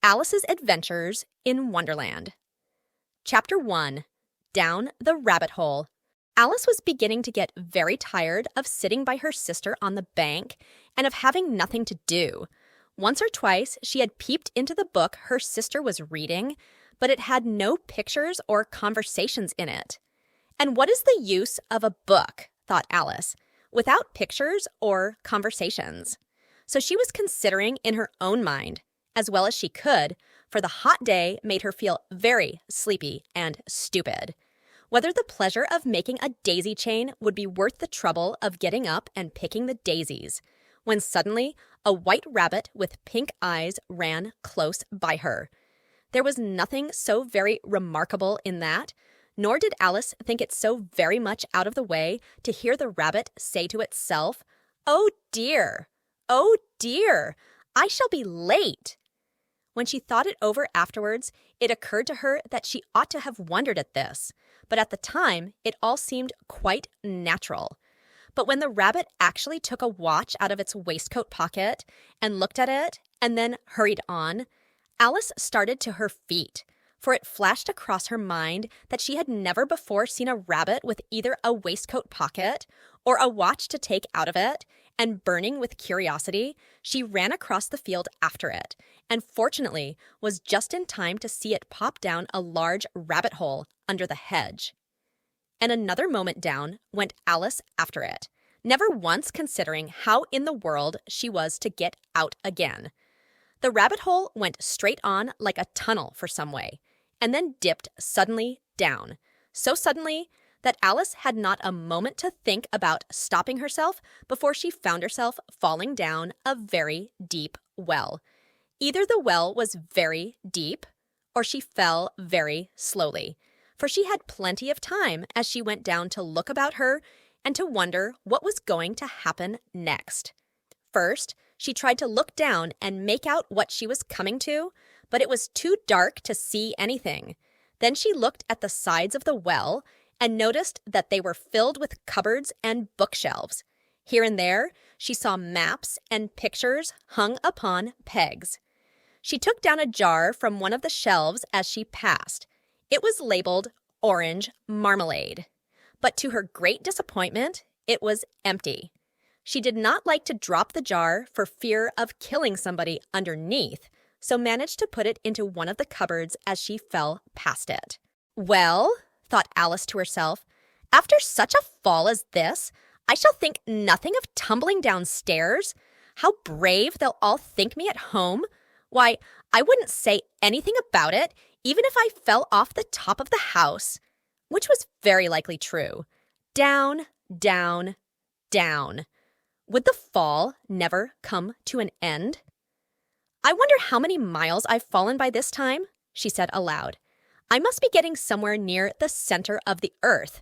Alice's Adventures in Wonderland. Chapter 1. Down the Rabbit Hole. Alice was beginning to get very tired of sitting by her sister on the bank and of having nothing to do. Once or twice she had peeped into the book her sister was reading, but it had no pictures or conversations in it. And what is the use of a book, thought Alice, without pictures or conversations? So she was considering in her own mind, as well as she could, for the hot day made her feel very sleepy and stupid. Whether the pleasure of making a daisy chain would be worth the trouble of getting up and picking the daisies, when suddenly a white rabbit with pink eyes ran close by her. There was nothing so very remarkable in that, nor did Alice think it so very much out of the way to hear the rabbit say to itself, "Oh dear! Oh dear! I shall be late!" When she thought it over afterwards, it occurred to her that she ought to have wondered at this, but at the time it all seemed quite natural. But when the rabbit actually took a watch out of its waistcoat pocket and looked at it and then hurried on, Alice started to her feet, for it flashed across her mind that she had never before seen a rabbit with either a waistcoat pocket or a watch to take out of it, and burning with curiosity, she ran across the field after it, and fortunately was just in time to see it pop down a large rabbit hole under the hedge. And another moment down went Alice after it, never once considering how in the world she was to get out again. The rabbit hole went straight on like a tunnel for some way, and then dipped suddenly down, so suddenly that Alice had not a moment to think about stopping herself before she found herself falling down a very deep well. Either the well was very deep, or she fell very slowly, for she had plenty of time as she went down to look about her and to wonder what was going to happen next. First, she tried to look down and make out what she was coming to, but it was too dark to see anything. Then she looked at the sides of the well and noticed that they were filled with cupboards and bookshelves. Here and there, she saw maps and pictures hung upon pegs. She took down a jar from one of the shelves as she passed. It was labeled orange marmalade, but to her great disappointment, it was empty. She did not like to drop the jar for fear of killing somebody underneath, so managed to put it into one of the cupboards as she fell past it. "Well," thought Alice to herself, "after such a fall as this, I shall think nothing of tumbling downstairs. How brave they'll all think me at home. Why, I wouldn't say anything about it, even if I fell off the top of the house," which was very likely true. Down, down, down. Would the fall never come to an end? "I wonder how many miles I've fallen by this time," she said aloud. "I must be getting somewhere near the center of the earth.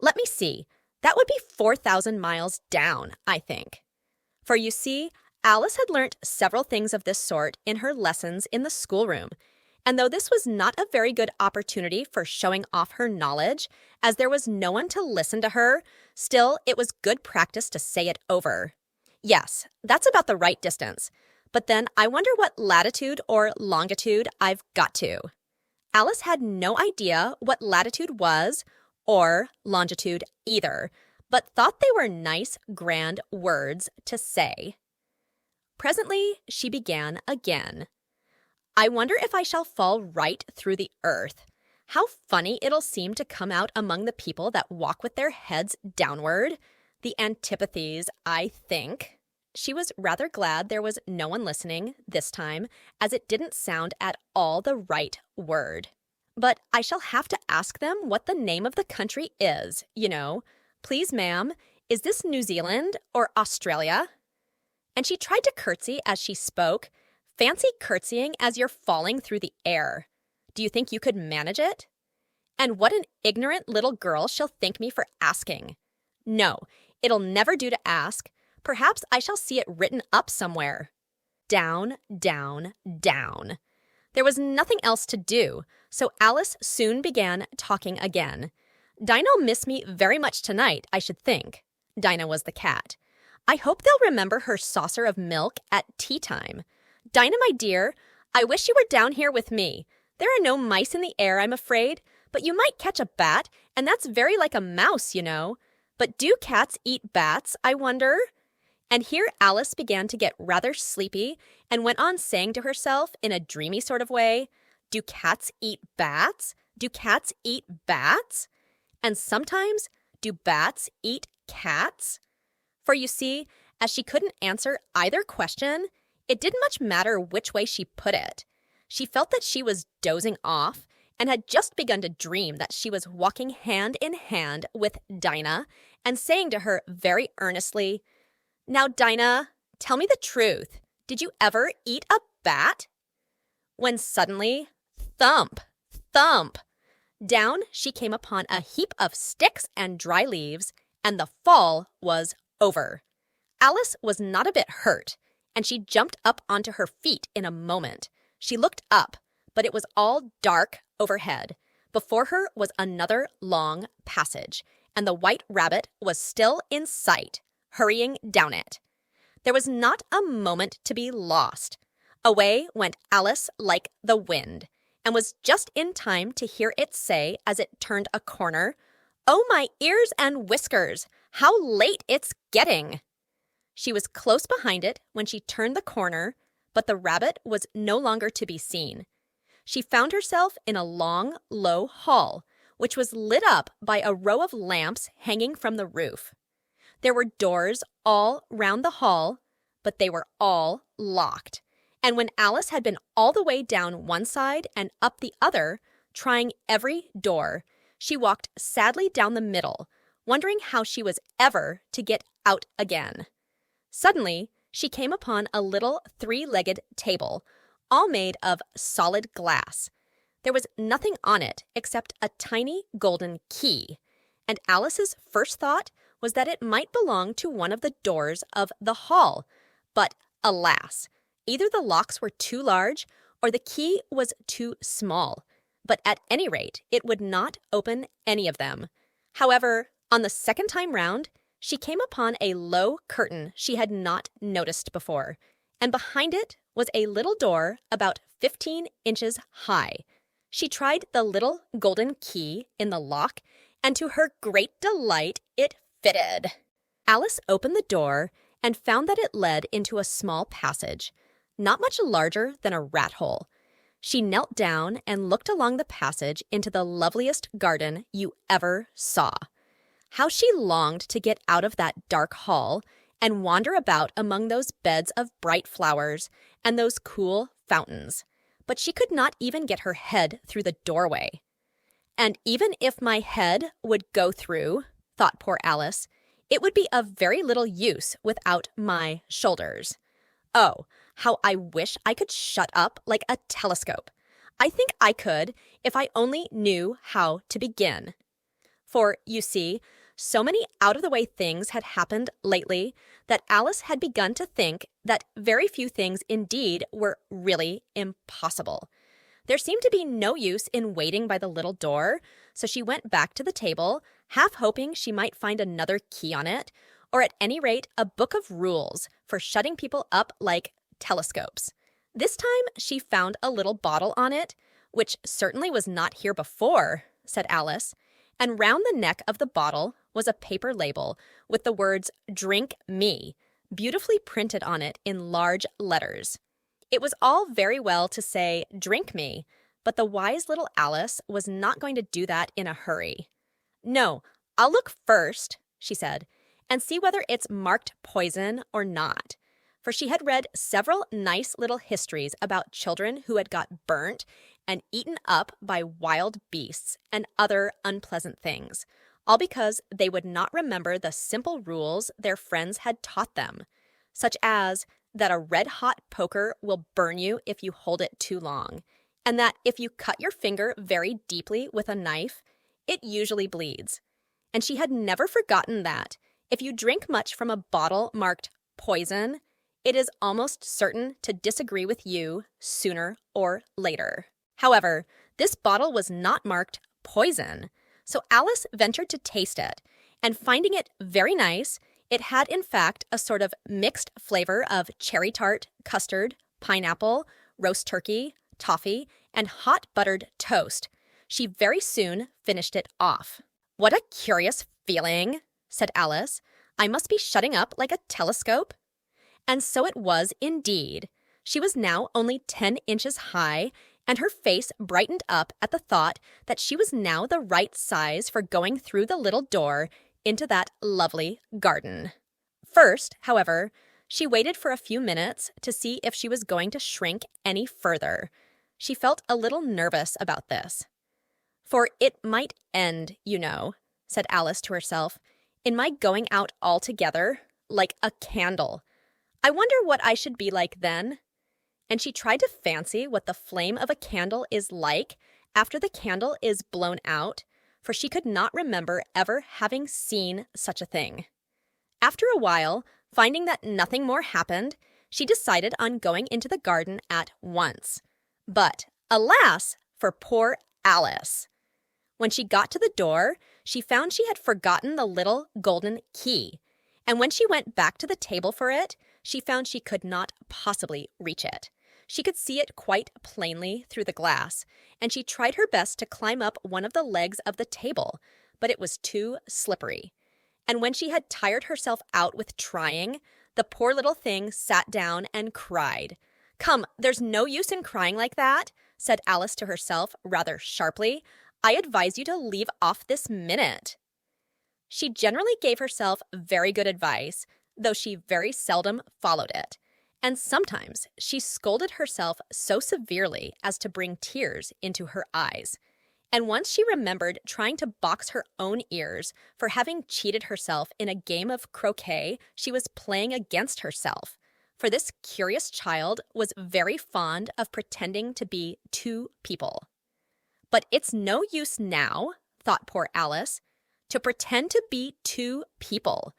Let me see. That would be 4,000 miles down, I think." For you see, Alice had learnt several things of this sort in her lessons in the schoolroom, and though this was not a very good opportunity for showing off her knowledge, as there was no one to listen to her, still it was good practice to say it over. "Yes, that's about the right distance. But then I wonder what latitude or longitude I've got to." Alice had no idea what latitude was, or longitude either, but thought they were nice, grand words to say. Presently she began again. "I wonder if I shall fall right through the earth. How funny it'll seem to come out among the people that walk with their heads downward. The antipathies, I think." She was rather glad there was no one listening this time, as it didn't sound at all the right word. "But I shall have to ask them what the name of the country is, you know. Please, ma'am, is this New Zealand or Australia?" And she tried to curtsy as she spoke. Fancy curtsying as you're falling through the air. Do you think you could manage it? "And what an ignorant little girl she'll think me for asking. No, it'll never do to ask. Perhaps I shall see it written up somewhere." Down, down, down. There was nothing else to do, so Alice soon began talking again. "Dinah'll miss me very much tonight, I should think." Dinah was the cat. "I hope they'll remember her saucer of milk at tea time. Dinah, my dear, I wish you were down here with me. There are no mice in the air, I'm afraid, but you might catch a bat, and that's very like a mouse, you know. But do cats eat bats, I wonder?" And here Alice began to get rather sleepy and went on saying to herself in a dreamy sort of way, "Do cats eat bats? Do cats eat bats? And sometimes, do bats eat cats?" For you see, as she couldn't answer either question, it didn't much matter which way she put it. She felt that she was dozing off and had just begun to dream that she was walking hand in hand with Dinah and saying to her very earnestly, "Now, Dinah, tell me the truth. Did you ever eat a bat?" When suddenly, thump, thump, down she came upon a heap of sticks and dry leaves, and the fall was over. Alice was not a bit hurt, and she jumped up onto her feet in a moment. She looked up, but it was all dark overhead. Before her was another long passage, and the White Rabbit was still in sight, hurrying down it. There was not a moment to be lost. Away went Alice like the wind, and was just in time to hear it say as it turned a corner, "Oh, my ears and whiskers, how late it's getting!" She was close behind it when she turned the corner, but the rabbit was no longer to be seen. She found herself in a long, low hall, which was lit up by a row of lamps hanging from the roof. There were doors all round the hall, but they were all locked. And when Alice had been all the way down one side and up the other, trying every door, she walked sadly down the middle, wondering how she was ever to get out again. Suddenly, she came upon a little three-legged table, all made of solid glass. There was nothing on it except a tiny golden key, and Alice's first thought was that it might belong to one of the doors of the hall. But alas, either the locks were too large or the key was too small. But at any rate, it would not open any of them. However, on the second time round, she came upon a low curtain she had not noticed before, and behind it was a little door about 15 inches high. She tried the little golden key in the lock, and to her great delight, it fitted. Alice opened the door and found that it led into a small passage, not much larger than a rat hole. She knelt down and looked along the passage into the loveliest garden you ever saw. How she longed to get out of that dark hall and wander about among those beds of bright flowers and those cool fountains. But she could not even get her head through the doorway. "And even if my head would go through," thought poor Alice, "it would be of very little use without my shoulders. Oh, how I wish I could shut up like a telescope. I think I could if I only knew how to begin." For, you see, so many out-of-the-way things had happened lately that Alice had begun to think that very few things indeed were really impossible. There seemed to be no use in waiting by the little door, so she went back to the table, half hoping she might find another key on it, or at any rate a book of rules for shutting people up like telescopes. This time she found a little bottle on it, which certainly was not here before, said Alice, and round the neck of the bottle was a paper label with the words "Drink Me" beautifully printed on it in large letters. It was all very well to say "Drink me," but the wise little Alice was not going to do that in a hurry. "No, I'll look first," she said, "and see whether it's marked poison or not." For she had read several nice little histories about children who had got burnt and eaten up by wild beasts and other unpleasant things, all because they would not remember the simple rules their friends had taught them, such as that a red-hot poker will burn you if you hold it too long, and that if you cut your finger very deeply with a knife, it usually bleeds. And she had never forgotten that if you drink much from a bottle marked poison, it is almost certain to disagree with you sooner or later. However, this bottle was not marked poison, so Alice ventured to taste it, and finding it very nice, it had in fact a sort of mixed flavor of cherry tart, custard, pineapple, roast turkey, toffee, and hot buttered toast. She very soon finished it off. "What a curious feeling," said Alice. "I must be shutting up like a telescope." And so it was indeed. She was now only 10 inches high, and her face brightened up at the thought that she was now the right size for going through the little door into that lovely garden. First, however, she waited for a few minutes to see if she was going to shrink any further. She felt a little nervous about this. "For it might end, you know," said Alice to herself, "in my going out altogether, like a candle. I wonder what I should be like then." And she tried to fancy what the flame of a candle is like after the candle is blown out, for she could not remember ever having seen such a thing. After a while, finding that nothing more happened, she decided on going into the garden at once. But alas for poor Alice! When she got to the door, she found she had forgotten the little golden key, and when she went back to the table for it, she found she could not possibly reach it. She could see it quite plainly through the glass, and she tried her best to climb up one of the legs of the table, but it was too slippery. And when she had tired herself out with trying, the poor little thing sat down and cried. "Come, there's no use in crying like that," said Alice to herself rather sharply. "I advise you to leave off this minute." She generally gave herself very good advice, though she very seldom followed it. And sometimes she scolded herself so severely as to bring tears into her eyes. And once she remembered trying to box her own ears for having cheated herself in a game of croquet she was playing against herself. For this curious child was very fond of pretending to be two people. "But it's no use now," thought poor Alice, "to pretend to be two people.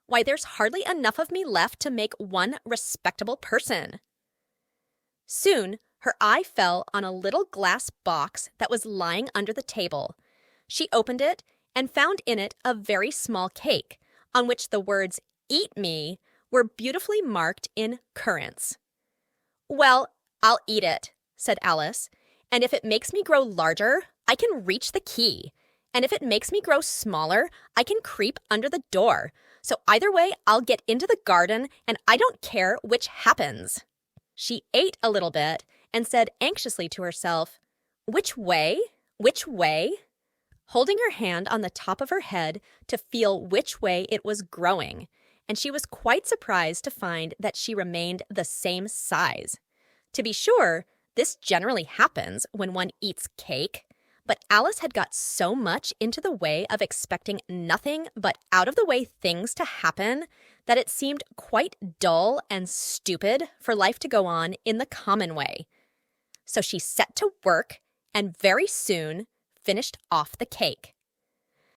Why, there's hardly enough of me left to make one respectable person." Soon her eye fell on a little glass box that was lying under the table. She opened it and found in it a very small cake, on which the words "Eat me" were beautifully marked in currants. "Well, I'll eat it," said Alice, "and if it makes me grow larger, I can reach the key. And if it makes me grow smaller, I can creep under the door. So either way, I'll get into the garden, and I don't care which happens." She ate a little bit and said anxiously to herself, "Which way? Which way?" holding her hand on the top of her head to feel which way it was growing, and she was quite surprised to find that she remained the same size. To be sure, this generally happens when one eats cake. But Alice had got so much into the way of expecting nothing but out-of-the-way things to happen that it seemed quite dull and stupid for life to go on in the common way. So she set to work and very soon finished off the cake.